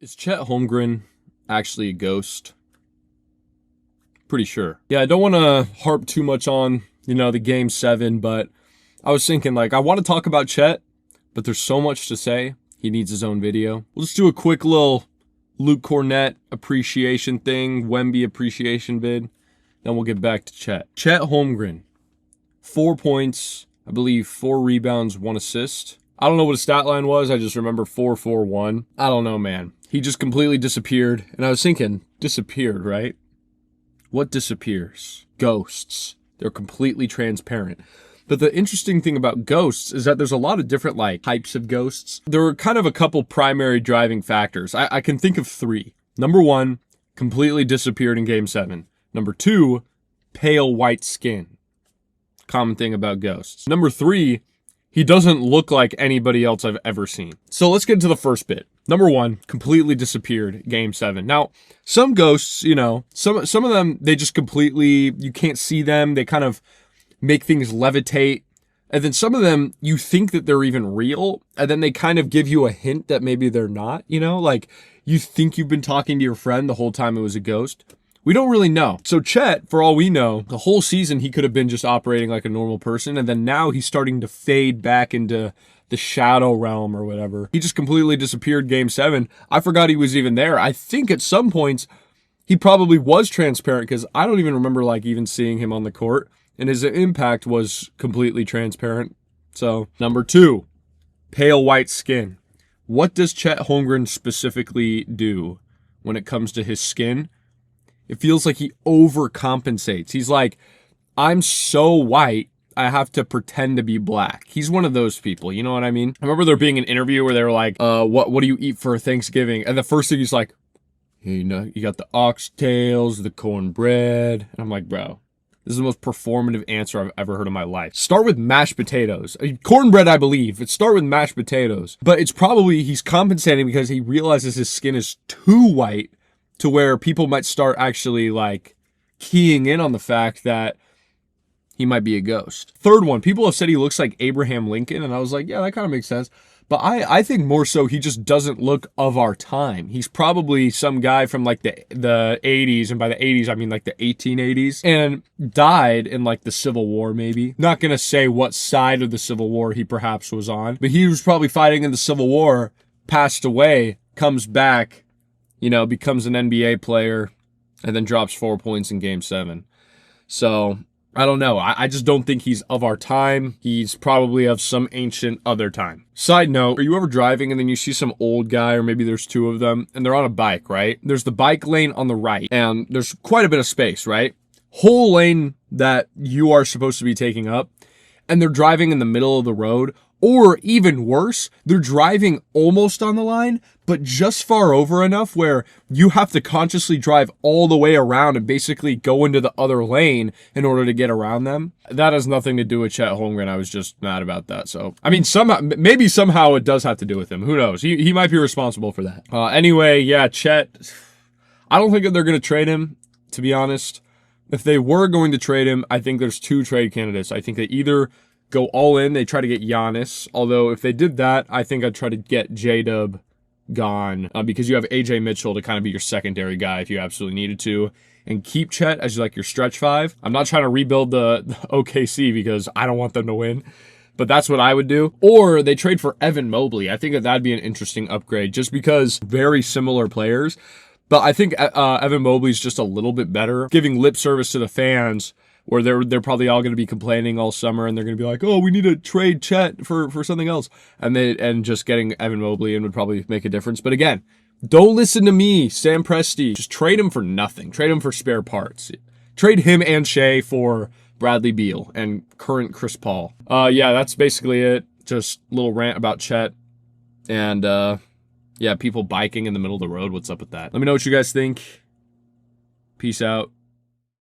Is Chet Holmgren actually a ghost? Pretty sure. Yeah, I don't want to harp too much on, the game 7, but I was thinking, I want to talk about Chet, but there's so much to say. He needs his own video. We'll just do a quick little Luke Cornett appreciation thing, Wemby appreciation vid. Then we'll get back to Chet. Chet Holmgren, 4 points, I believe 4 rebounds, 1 assist. I don't know what his stat line was. I just remember 4-4-1. I don't know, man. He just completely disappeared. And I was thinking, disappeared, right? What disappears? Ghosts. They're completely transparent. But the interesting thing about ghosts is that there's a lot of different types of ghosts. There are kind of a couple primary driving factors. I can think of 3. Number 1, completely disappeared in game 7. Number 2, pale white skin. Common thing about ghosts. Number 3, he doesn't look like anybody else I've ever seen. So let's get to the first bit. Number 1, completely disappeared game 7. Now, some ghosts, some of them, they just completely, you can't see them. They kind of make things levitate. And then some of them, you think that they're even real. And then they kind of give you a hint that maybe they're not, you think you've been talking to your friend the whole time it was a ghost. We don't really know. So Chet, for all we know, the whole season he could have been just operating like a normal person, and then now he's starting to fade back into the shadow realm or whatever. He just completely disappeared game 7. I forgot he was even there. I think at some points he probably was transparent because I don't even remember even seeing him on the court, and his impact was completely transparent. So, number 2, pale white skin. What does Chet Holmgren specifically do when it comes to his skin? It feels like he overcompensates. He's like, I'm so white, I have to pretend to be black. He's one of those people, you know what I mean? I remember there being an interview where they were like, what do you eat for Thanksgiving? And the first thing he's like, you got the oxtails, the cornbread. And I'm like, bro, this is the most performative answer I've ever heard in my life. Start with mashed potatoes. Cornbread, I believe. Start with mashed potatoes. But it's probably he's compensating because he realizes his skin is too white to where people might start actually keying in on the fact that he might be a ghost. Third one, people have said he looks like Abraham Lincoln, and I was like, yeah, that kind of makes sense. But I think more so he just doesn't look of our time. He's probably some guy from the 80s, and by the 80s I mean the 1880s, and died in the Civil War maybe. Not gonna say what side of the Civil War he perhaps was on, but he was probably fighting in the Civil War, passed away, comes back, becomes an NBA player, and then drops 4 points in game 7. So, I don't know. I just don't think he's of our time. He's probably of some ancient other time. Side note, are you ever driving and then you see some old guy, or maybe there's 2 of them, and they're on a bike, right? There's the bike lane on the right, and there's quite a bit of space, right? Whole lane that you are supposed to be taking up, and they're driving in the middle of the road. Or even worse, they're driving almost on the line, but just far over enough where you have to consciously drive all the way around and basically go into the other lane in order to get around them. That has nothing to do with Chet Holmgren. I was just mad about that. So, I mean, somehow it does have to do with him. Who knows? He might be responsible for that. Anyway, yeah, Chet, I don't think that they're going to trade him, to be honest. If they were going to trade him, I think there's 2 trade candidates. I think they either go all in, they try to get Giannis. Although if they did that, I think I'd try to get J-Dub gone because you have AJ Mitchell to kind of be your secondary guy if you absolutely needed to, and keep Chet as your stretch 5. I'm not trying to rebuild the OKC because I don't want them to win, but that's what I would do. Or they trade for Evan Mobley. I think that'd be an interesting upgrade just because very similar players. But I think Evan Mobley's just a little bit better, giving lip service to the fans, where they're probably all going to be complaining all summer, and they're going to be like, oh, we need to trade Chet for something else. And just getting Evan Mobley in would probably make a difference. But again, don't listen to me, Sam Presti. Just trade him for nothing. Trade him for spare parts. Trade him and Shea for Bradley Beal and current Chris Paul. Yeah, that's basically it. Just a little rant about Chet. And yeah, people biking in the middle of the road. What's up with that? Let me know what you guys think. Peace out.